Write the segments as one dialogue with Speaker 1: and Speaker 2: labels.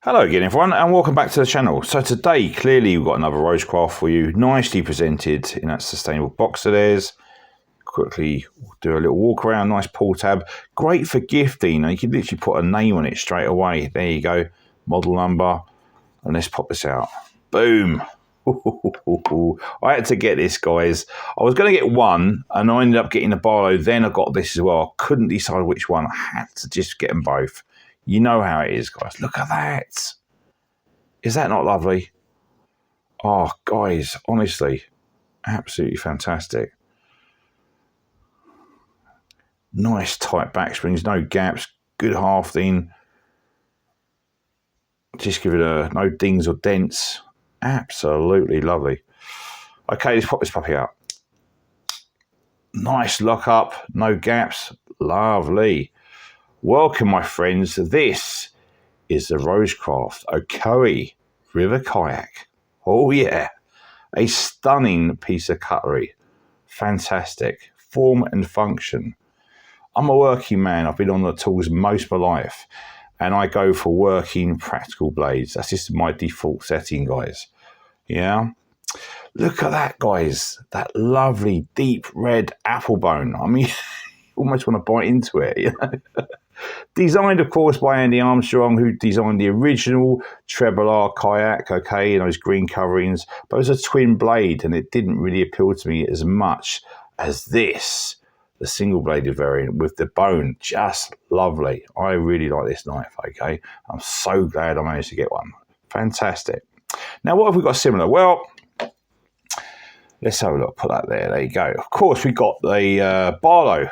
Speaker 1: Hello again everyone and welcome back to the channel. So today clearly we've got another Rosecraft for you, nicely presented in that sustainable box of theirs. Quickly do a little walk around, nice pull tab, great for gifting. You can literally put a name on it straight away. There you go, model number, and let's pop this out. Boom. I had to get this, guys. I was going to get one and I ended up getting the Barlow, then I got this as well. I couldn't decide which one. I had to just get them both. You know how it is, guys. Look at that. Is that not lovely? Oh, guys, honestly, absolutely fantastic. Nice tight back springs, no gaps, good hafting. Just give it a no dings or dents. Absolutely lovely. Okay, let's pop this puppy out. Nice lock up, no gaps. Lovely. Welcome, my friends. This is the Rosecraft Ocoee River Kayak. Oh yeah, a stunning piece of cutlery. Fantastic form and function. I'm a working man. I've been on the tools most of my life, and I go for working practical blades. That's just my default setting, guys. Yeah. Look at that, guys. That lovely deep red apple bone. I mean, you almost want to bite into it, you know. Designed, of course, by Andy Armstrong, who designed the original Treble R kayak, okay, in those green coverings. But it was a twin blade, and it didn't really appeal to me as much as this, the single-bladed variant with the bone. Just lovely. I really like this knife, okay. I'm so glad I managed to get one. Fantastic. Now, what have we got similar? Well, let's have a look. Put that there. There you go. Of course, we got the Barlow.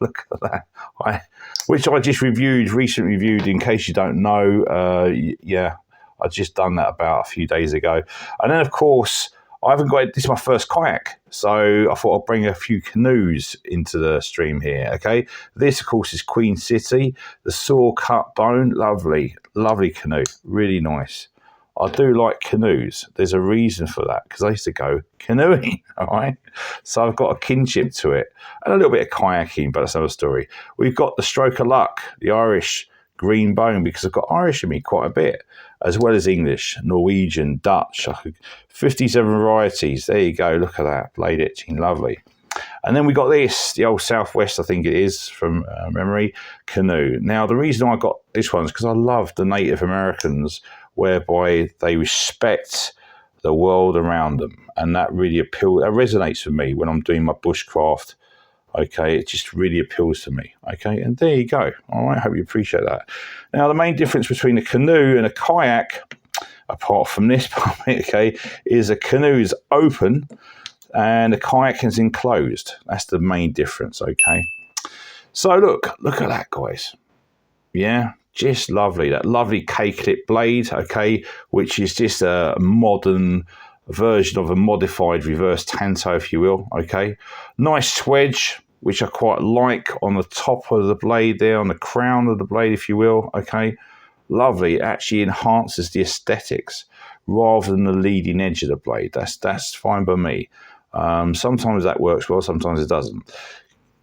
Speaker 1: Look at that. Which I just recently reviewed, in case you don't know. Yeah, I just done that about a few days ago. And then, of course, I haven't got this is my first kayak, so I thought I'd bring a few canoes into the stream here, okay? This, of course, is Queen City, the saw cut bone. Lovely, lovely canoe, really nice. I do like canoes. There's a reason for that, because I used to go canoeing, all right? So I've got a kinship to it, and a little bit of kayaking, but that's another story. We've got the Stroke of Luck, the Irish green bone, because I've got Irish in me quite a bit, as well as English, Norwegian, Dutch, 57 varieties. There you go, look at that, blade etching, lovely. And then we got this, the old Southwest, I think it is, from memory, canoe. Now, the reason I got this one is because I love the Native Americans, whereby they respect the world around them. And that really resonates with me when I'm doing my bushcraft. Okay, it just really appeals to me. Okay, and there you go. All right, I hope you appreciate that. Now, the main difference between a canoe and a kayak, apart from this part, okay, is a canoe is open and a kayak is enclosed. That's the main difference, okay? So look at that, guys. Yeah, just lovely. That lovely K-clip blade, okay, which is just a modern version of a modified reverse-tanto, if you will, okay? Nice swedge, which I quite like on the top of the blade there, on the crown of the blade, if you will, okay? Lovely. It actually enhances the aesthetics rather than the leading edge of the blade. That's fine by me. Sometimes that works well, sometimes it doesn't.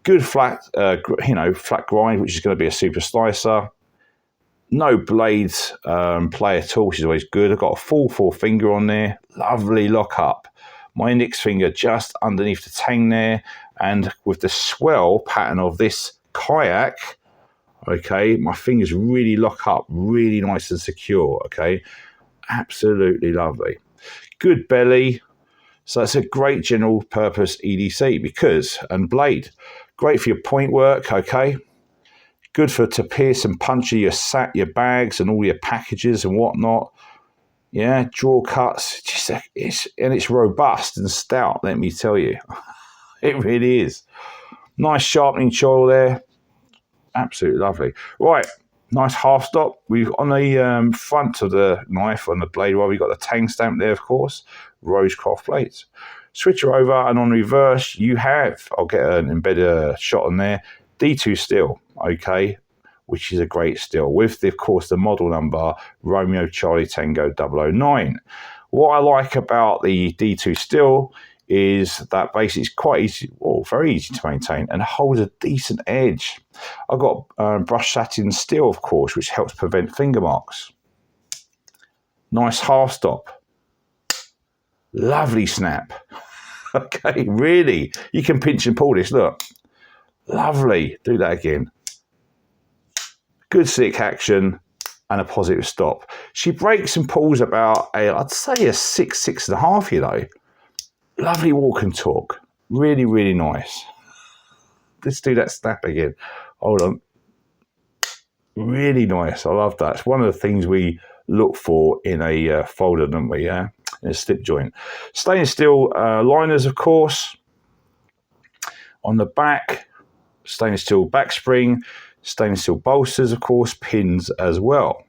Speaker 1: Good flat, flat grind, which is going to be a super slicer. No blades play at all, which is always good. I've got a full forefinger on there. Lovely lock up. My index finger just underneath the tang there. And with the swell pattern of this kayak, okay, my fingers really lock up, really nice and secure, okay. Absolutely lovely. Good belly. So it's a great general purpose EDC and blade. Great for your point work, okay. Good to pierce and puncture your bags and all your packages and whatnot. Yeah, draw cuts. It's robust and stout, let me tell you. It really is. Nice sharpening choil there. Absolutely lovely. Right, nice half stop. We've on the front of the knife, on the blade, we've got the tang stamp there, of course. Rosecraft blades. Switch her over, and on reverse, you have, I'll get an embedded shot on there, D2 steel, okay, which is a great steel, with, of course, the model number Romeo Charlie Tango 009. What I like about the D2 steel is that basically it's quite easy, or very easy to maintain, and holds a decent edge. I've got brushed satin steel, of course, which helps prevent finger marks. Nice half stop. Lovely snap. Okay, really. You can pinch and pull this, look. Lovely. Do that again. Good slick action and a positive stop. She breaks and pulls about, I'd say a 6, 6.5, you know. Lovely walk and talk. Really, really nice. Let's do that snap again. Hold on. Really nice. I love that. It's one of the things we look for in a folder, don't we? Yeah, in a slip joint. Stainless steel liners, of course. On the back, stainless steel back spring, stainless steel bolsters, of course, pins as well.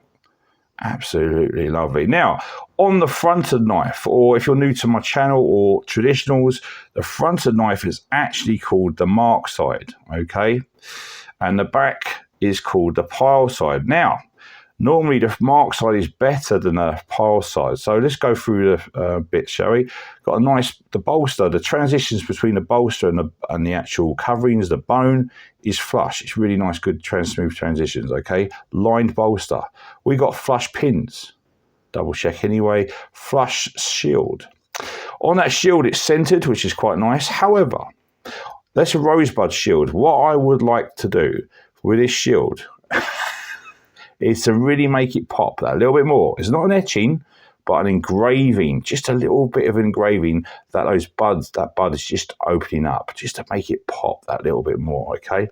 Speaker 1: Absolutely lovely. Now, on the front of the knife, or if you're new to my channel or traditionals, the front of the knife is actually called the mark side, okay? And the back is called the pile side. Now, normally the mark side is better than the pile side. So let's go through the bits, shall we? Got a nice, the bolster, the transitions between the bolster and the actual coverings, the bone is flush. It's really nice, good smooth transitions, okay? Lined bolster. We got flush pins. Double check anyway. Flush shield. On that shield, it's centered, which is quite nice. However, that's a rosebud shield. What I would like to do with this shield is to really make it pop that a little bit more. It's not an etching, but an engraving, just a little bit of engraving that those buds, that bud is just opening up, just to make it pop that little bit more, okay?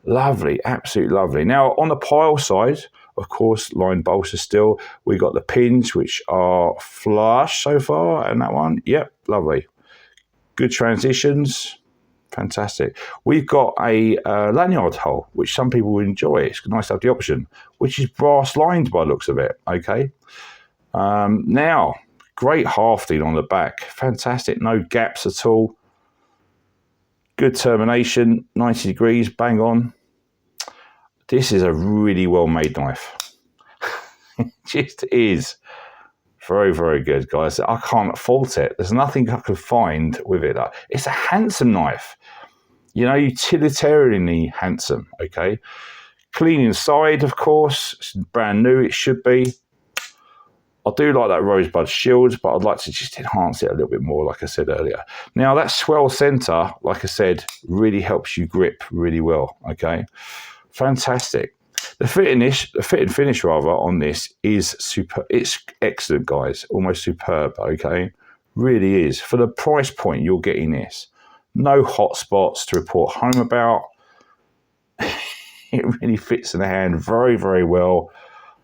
Speaker 1: Lovely, absolutely lovely. Now, on the pile side, of course, lined bolster still, we got the pins, which are flush so far, and that one, yep, lovely. Good transitions. Fantastic. We've got a lanyard hole, which some people enjoy. It's nice to have the option, which is brass lined by the looks of it. Okay. Now, great hafting on the back. Fantastic. No gaps at all. Good termination. 90 degrees. Bang on. This is a really well-made knife. It just is. Very, very good, guys. I can't fault it. There's nothing I could find with it. It's a handsome knife. You know, utilitarianly handsome, okay? Clean inside, of course. It's brand new, it should be. I do like that rosebud shield, but I'd like to just enhance it a little bit more, like I said earlier. Now, that swell center, like I said, really helps you grip really well, okay? Fantastic. The fit and finish rather on this is super. It's excellent, guys. Almost superb. Okay, really is. For the price point, you're getting this. No hot spots to report home about. It really fits in the hand very, very well.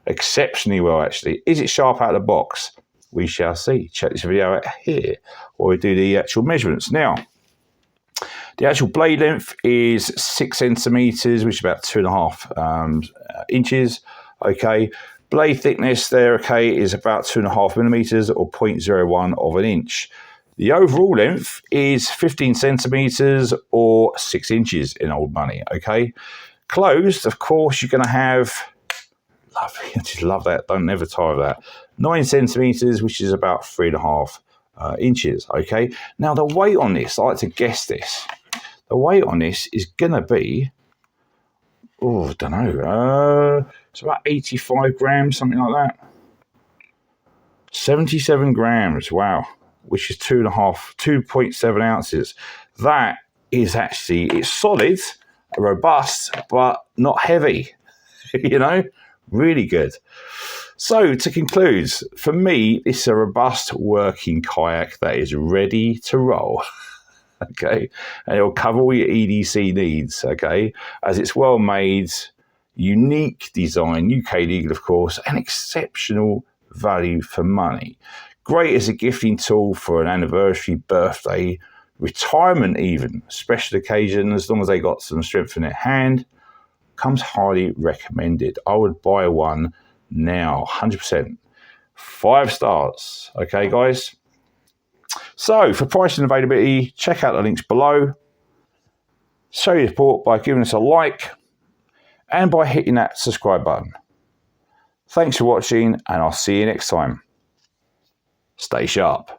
Speaker 1: Exceptionally well, actually. Is it sharp out of the box? We shall see. Check this video out here, where we do the actual measurements. Now, the actual blade length is 6 centimeters, which is about 2.5 inches. Okay, blade thickness there, okay, is about 2.5 millimeters or 0.01 of an inch. The overall length is 15 centimeters or 6 inches in old money. Okay, closed, of course, you're going to have. Lovely, I just love that. Don't never tire of that. 9 centimeters, which is about 3.5 inches. Okay, now the weight on this, I like to guess this. The weight on this is going to be, oh, I don't know, it's about 85 grams, something like that. 77 grams, wow, which is 2.7 ounces. That is actually, it's solid, robust, but not heavy, you know, really good. So to conclude, for me, it's a robust working kayak that is ready to roll. Okay, and it'll cover all your EDC needs, okay, as it's well made, unique design, UKLegal, of course, and exceptional value for money. Great as a gifting tool for an anniversary, birthday, retirement even, special occasion, as long as they got some strength in their hand, comes highly recommended. I would buy one now, 100%. 5 stars, okay, guys? So, for price and availability, check out the links below. Show your support by giving us a like and by hitting that subscribe button. Thanks for watching, and I'll see you next time. Stay sharp.